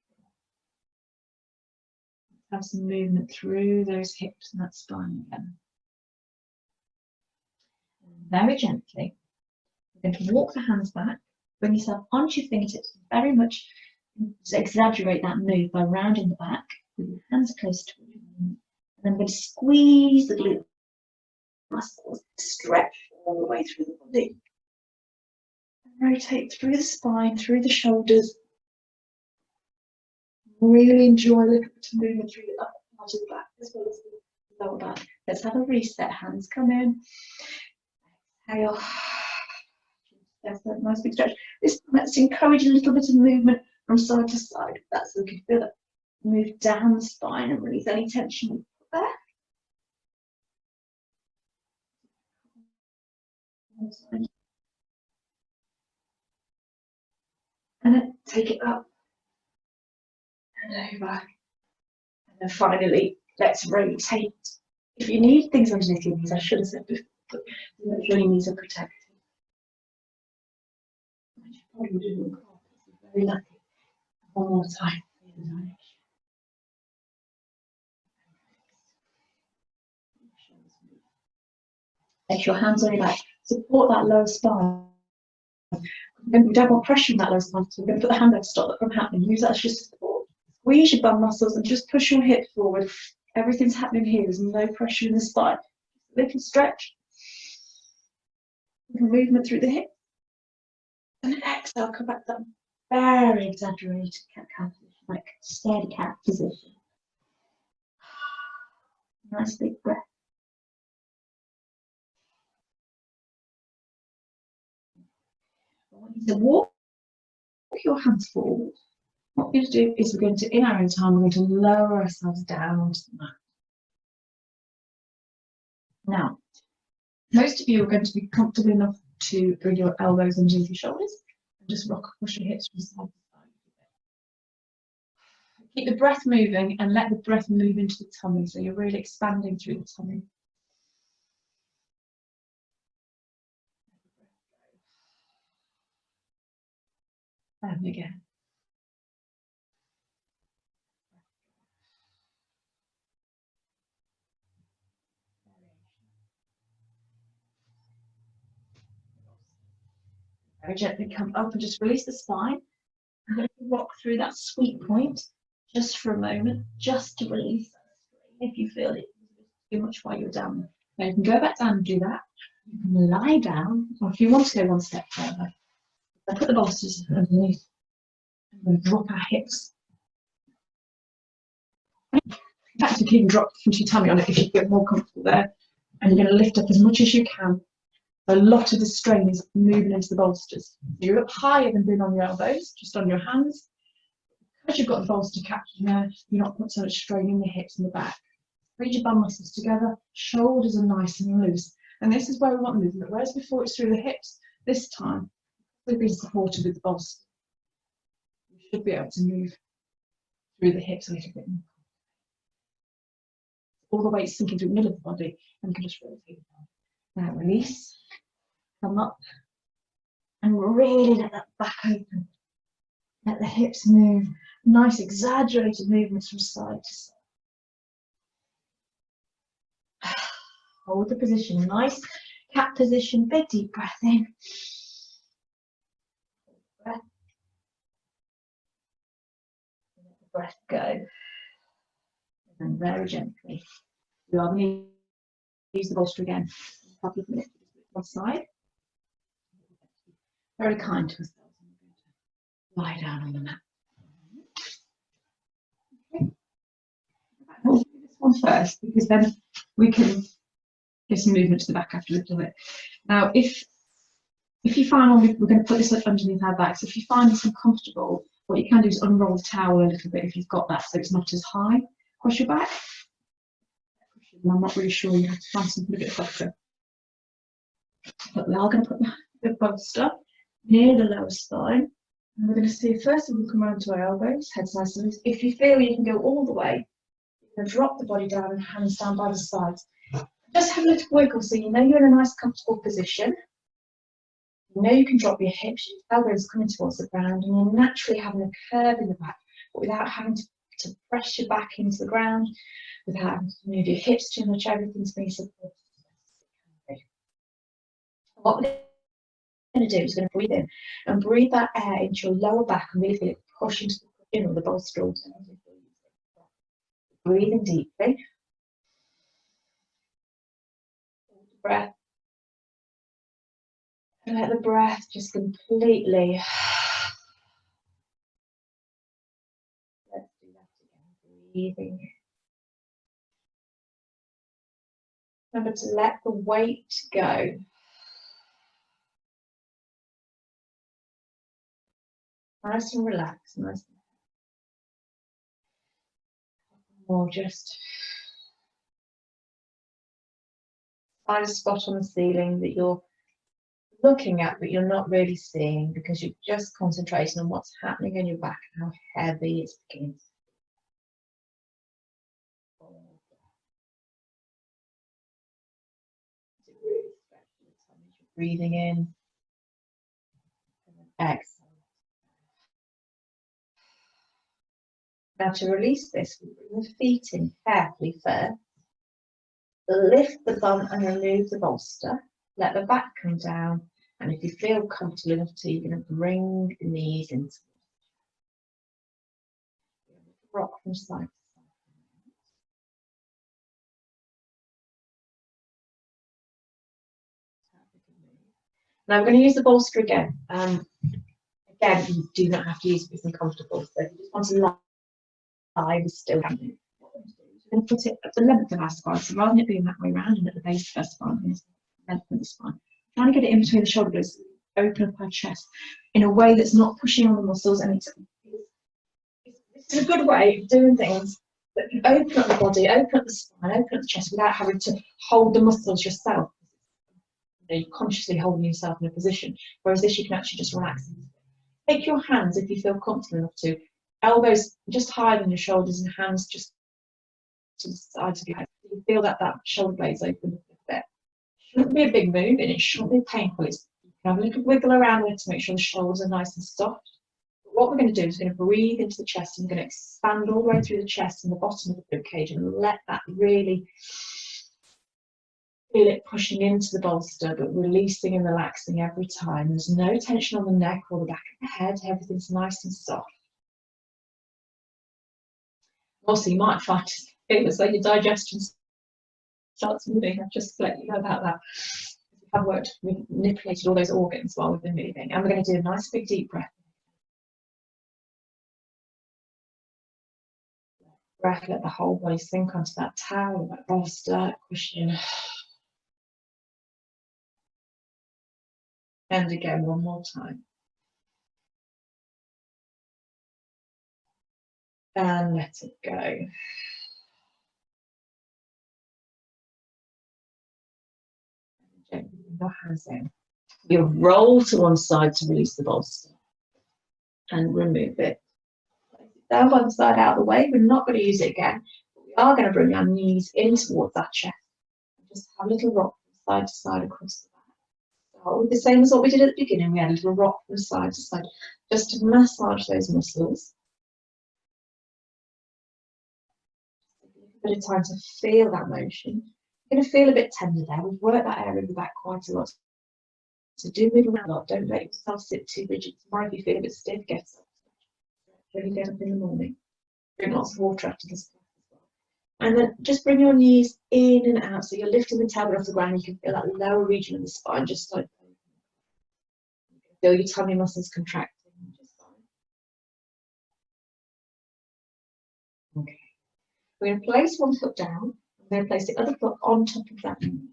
Have some movement through those hips and that spine again. Very gently, you're going to walk the hands back, bring yourself onto your fingertips, very much exaggerate that move by rounding the back with your hands close to you. And then I'm going to squeeze the glute muscles, stretch all the way through the body. And rotate through the spine, through the shoulders. Really enjoy a little bit of movement through the upper part of the back as well as the lower back. Let's have a reset. Hands come in. Exhale. That's a nice big stretch. Let's encourage a little bit of movement from side to side. That's so you can feel that move down the spine and release any tension there. And then take it up and over. And then finally, let's rotate. If you need things underneath your knees, I should have said before, but make sure your knees are protected. Probably do look very lucky. One more time. Place your hands on your back. Support that lower spine. We don't want pressure in that lower spine, so we're going to put the hand there to stop that from happening. Use that as your support. Squeeze your bum muscles and just push your hips forward. Everything's happening here. There's no pressure in the spine. A little stretch. Little movement through the hip. And then exhale, come back to that very exaggerated cat-cow position, like steady cat position. Nice big breath. I want you to walk your hands forward. What we're going to do is we're going to, in our own time, we're going to lower ourselves down onto the mat. Now, most of you are going to be comfortable enough to bring your elbows underneath your shoulders and just rock, push your hips from side to side. Keep the breath moving and let the breath move into the tummy, so you're really expanding through the tummy. And again. Very gently come up and just release the spine. I'm going to rock through that sweet point just for a moment, just to release that strain if you feel it too much while you're down. Now you can go back down and do that. You can lie down, or if you want to go one step further, I'll put the bolsters underneath. I'm going to drop our hips. In fact, you can even drop your tummy on it if you get more comfortable there. And you're going to lift up as much as you can. A lot of the strain is moving into the bolsters. You're up higher than being on your elbows, just on your hands. Because you've got the bolster capturing there, you're not putting so much strain in the hips and the back. Squeeze your bum muscles together, shoulders are nice and loose. And this is where we want movement. Whereas before it's through the hips, this time we've been supported with the bolster. You should be able to move through the hips a little bit more. All the weight sinking through the middle of the body, and you can just rotate it down. Now release, come up, and really let that back open. Let the hips move. Nice exaggerated movements from side to side. Hold the position, nice cat position, big deep breath in. Breath. Let the breath go. And very gently, you are going to use the bolster again. A couple of minutes, one side. Very kind to ourselves. Lie down on the mat. Okay. We'll do this one first because then we can give some movement to the back after we've done it. Now, if you find we're going to put this underneath our backs. If you find this uncomfortable, what you can do is unroll the towel a little bit if you've got that, so it's not as high. Across your back. And I'm not really sure, you have to find something a bit softer. But we are going to put the bolster near the lower spine. And we're going to see first we'll come around to our elbows, head nice and loose. If you feel you can go all the way, you're going to drop the body down and hands down by the sides. Just have a little wiggle so you know you're in a nice comfortable position. You know you can drop your hips, your elbows coming towards the ground, and you're naturally having a curve in the back, but without having to to press your back into the ground without having to move your hips too much. Everything's being supported. What we're going to do is we're going to breathe in and breathe that air into your lower back and really feel it push into the cushion or the bolster. Breathing deeply. Hold the breath. And let the breath just completely. Let's do that again. Breathing. Remember to let the weight go. Nice and relaxed, nice and more just find a spot on the ceiling that you're looking at but you're not really seeing because you're just concentrating on what's happening in your back and how heavy it's beginning. Breathing in and exhale. Now to release this, we bring the feet in carefully first. Lift the bum and remove the bolster. Let the back come down. And if you feel comfortable enough to, you're going to bring the knees into rock from side to side. Now we're going to use the bolster again. Again, you do not have to use it if you're comfortable. So if you just want to lie still, we're going to put it at the length of our spine. So rather than it being that way around and at the base of our spine, length of the spine. Trying to get it in between the shoulder blades, open up our chest in a way that's not pushing on the muscles. And it's a good way of doing things that can open up the body, open up the spine, open up the chest without having to hold the muscles yourself. You're consciously holding yourself in a position. Whereas this, you can actually just relax. Take your hands, if you feel comfortable enough to, elbows just higher than your shoulders and hands just to the sides of your head. You feel that shoulder blades open a bit. It shouldn't be a big move and it shouldn't be painful. You can have a little wiggle around it to make sure the shoulders are nice and soft. But what we're going to do is we're going to breathe into the chest and we're going to expand all the way through the chest and the bottom of the ribcage and let that really feel it pushing into the bolster but releasing and relaxing every time. There's no tension on the neck or the back of the head. Everything's nice and soft. Also, you might find it's like your digestion starts moving. I've just let you know about that. I've manipulated all those organs while we've been moving. And we're going to do a nice big deep breath. Let the whole body sink onto that towel, that bolster, cushion. And again, one more time. And let it go. Gently bring your hands in. You'll roll to one side to release the bolster and remove it. Place it down by the side out of the way. We're not going to use it again. But we are going to bring our knees in towards that chest. And just have a little rock from side to side across the back. So the same as what we did at the beginning. We had a little rock from side to side just to massage those muscles. A bit of time to feel that motion. You're going to feel a bit tender there. We've worked that area of the back quite a lot. So do move around a lot. Don't let yourself sit too rigid. Tomorrow, if you feel a bit stiff, get up. Really get up in the morning. Drink lots of water after this class as well. And then just bring your knees in and out. So you're lifting the tailbone off the ground. You can feel that lower region of the spine just like feel your tummy muscles contracting. Okay. We're going to place one foot down. We're going to place the other foot on top of that knee.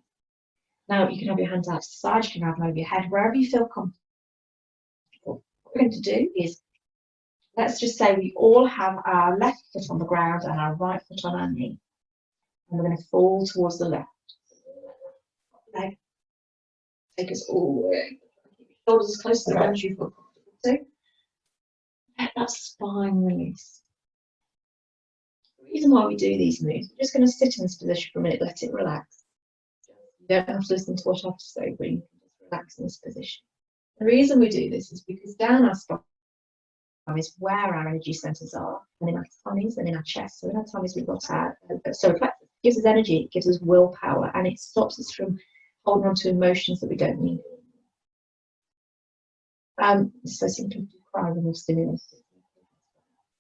Now you can have your hands out to the side, you can have them over your head, wherever you feel comfortable. What we're going to do is, let's just say we all have our left foot on the ground and our right foot on our knee. And we're going to fall towards the left. Leg. Take us all the way. Keep your shoulders as close to the ground as you feel comfortable to. Let that spine release. The reason why we do these moves, we're just going to sit in this position for a minute, let it relax. You don't have to listen to what I have to say, but you can just relax in this position. The reason we do this is because down our spine, is where our energy centers are, and in our tummies and in our chest. So in our tummies, we've got our solar plexus. It gives us energy, it gives us willpower, and it stops us from holding on to emotions that we don't need. It's so simple to cry when we're stimulated.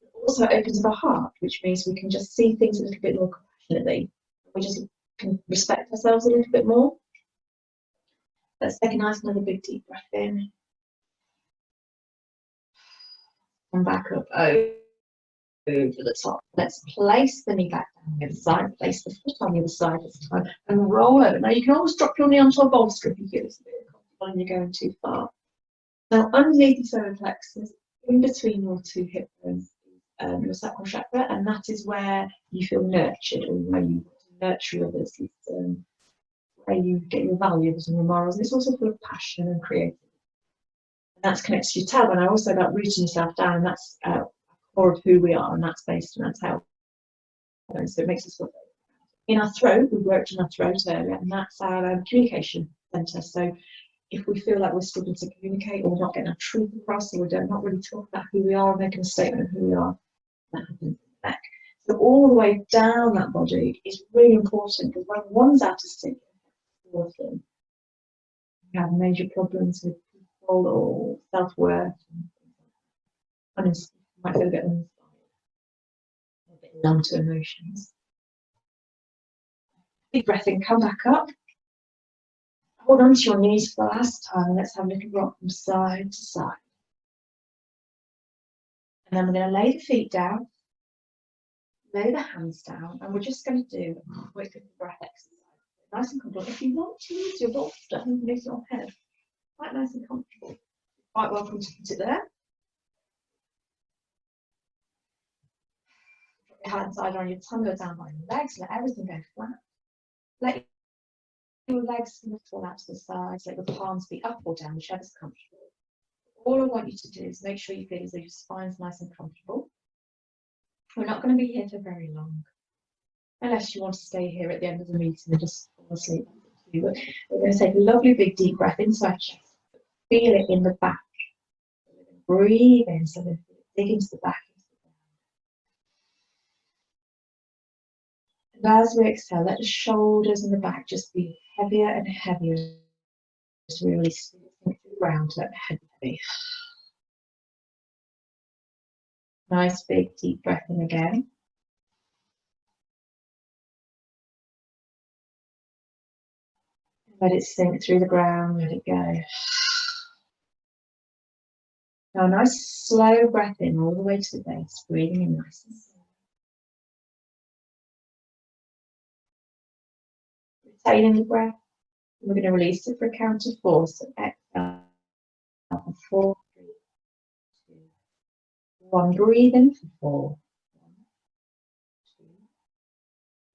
It also opens our heart, which means we can just see things a little bit more compassionately. We just can respect ourselves a little bit more. Let's take a nice, another big deep breath in. And back up over the top. Let's place the knee back down on the other side, place the foot on the other side this time, and roll over. Now you can always drop your knee onto a bolster if you feel it's a bit uncomfortable and you're going too far. Now underneath the solar plexus, in between your two hip bones, your sacral chakra, and that is where you feel nurtured, and where you nurture others. It's where you get your values and your morals, and it's also full of passion and creativity. And that's connected to your tailbone. I also about rooting yourself down, and that's core of who we are, and that's based on our tailbone. So it makes us feel good. In our throat, we worked on our throat earlier, and that's our communication centre. So if we feel like we're struggling to communicate or not getting our truth across, or we're not really talking about who we are, making a statement of who we are, that happens in the neck. So all the way down that body is really important, because when one's out of sync, all of them, we have major problems with people or self-worth, and you might feel a bit uninspired, a bit numb to emotions. Big breath in, come back up. Hold on to your knees for the last time, and let's have a little rock from side to side. And then we're going to lay the feet down, lay the hands down, and we're just going to do a quick breath exercise. Nice and comfortable. If you want to use your bolster underneath your head, quite nice and comfortable. You're quite welcome to put it there. Drop your hands either on your tongue or down by your legs. Let everything go flat. Let your legs fall out to the sides. Let your palms be up or down, whichever's comfortable. All I want you to do is make sure you feel as though your spine's nice and comfortable. We're not going to be here for very long, unless you want to stay here at the end of the meeting and just fall asleep. We're going to take a lovely big deep breath into our chest. Feel it in the back. Breathe in, so we dig into the back. And as we exhale, let the shoulders and the back just be heavier and heavier as we release sink to the ground, let the head be heavy. Nice big deep breath in again. Let it sink through the ground, let it go. Now a nice slow breath in all the way to the base, breathing in nice and slow. Retaining the breath. We're going to release it for a count of 4. So exhale for 4, 3, 2, 1. Breathe in for 4. 1, 2,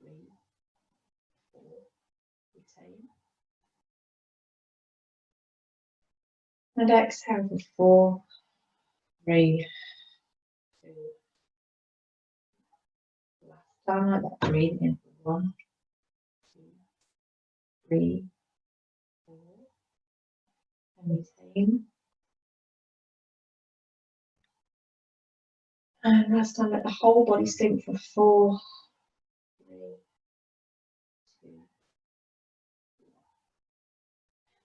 3, 4. Retain. And exhale for 4, 3, 2. Last time like that. Breathing in for 1, 2, 3, 4. And retain. And last time, let the whole body sink for 4, 3, 2, 1.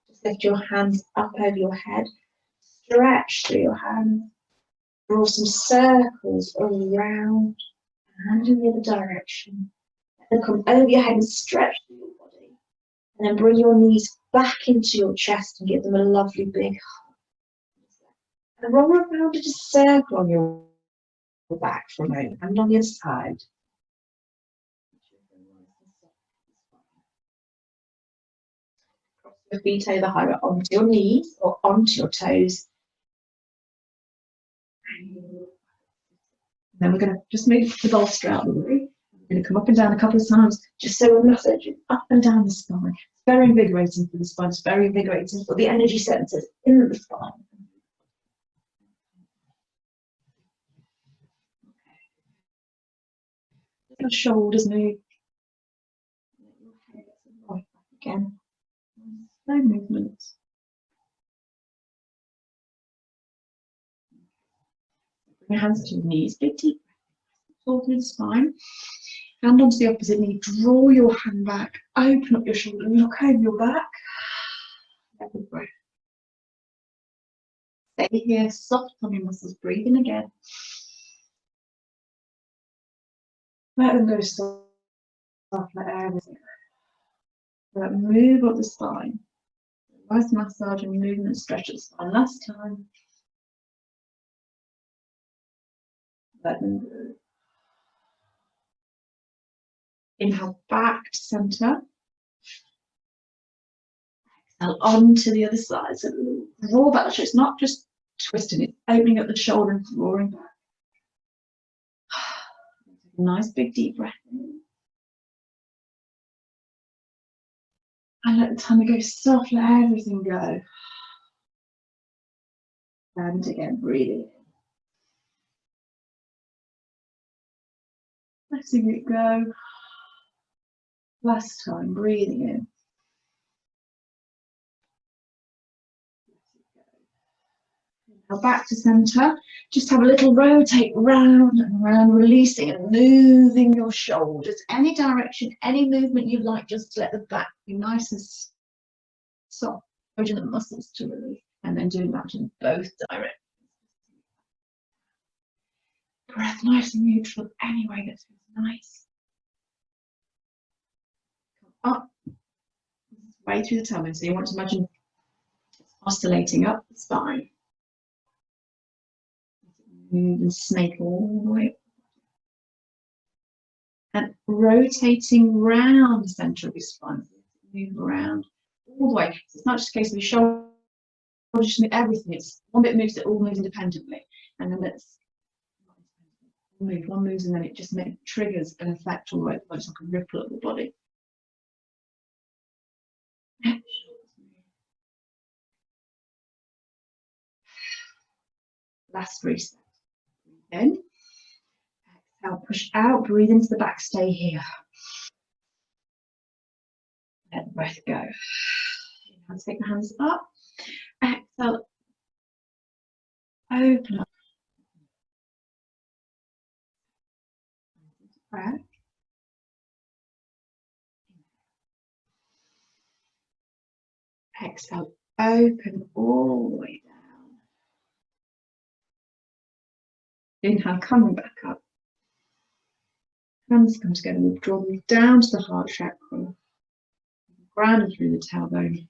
Just lift your hands up over your head, stretch through your hands, draw some circles around and in the other direction. Let them come over your head and stretch through your body. And then bring your knees back into your chest and give them a lovely big hug. And roll around in a circle on your back for a moment, and on the other side. Cross your feet over higher onto your knees or onto your toes. And then we're going to just move the bolster out of the way. We're going to come up and down a couple of times, just so we're massaging up and down the spine. It's very invigorating for the spine. It's very invigorating for the energy centers in the spine. Your shoulders move. Your head gets right back again. Slow movements. your hands to your knees, big deep pull through the spine. Hand onto the opposite knee, draw your hand back, open up your shoulder, look over your back. Have a breath. Stay here, soft tummy muscles, breathing again. Let them go soft, let everything go. Let move up the spine. Nice massage and movement, stretch at the spine. Last time. Let them go. Inhale back to center. Exhale onto the other side. So draw back the shoulder. It's not just twisting, it's opening up the shoulder and drawing back. Nice big deep breath in. And let the tummy go soft, let everything go. And again, breathing in. Letting it go. Last time, breathing in. Now back to center. Just have a little rotate round and round, releasing and moving your shoulders. Any direction, any movement you like, just let the back be nice and soft, urging the muscles to release, and then doing that in both directions. Breath nice and neutral, any way that feels nice. Come up, way through the tummy. So you want to imagine it's oscillating up the spine. Move and snake all the way up. And rotating round the centre of your spine. Move around all the way. So it's not just a case of your shoulder, just move everything. It's one bit moves, it all moves independently. And then it's one moves, and then it just triggers an effect all the way. It's like a ripple of the body. Last reset. Breathe in. Exhale, push out, breathe into the back, stay here. Let the breath go. Inhale, take the hands up. Exhale, open up. Breath. Exhale, open all the way down. Inhale, coming back up. Hands come together, we'll draw them down to the heart chakra. Grounded through the tailbone.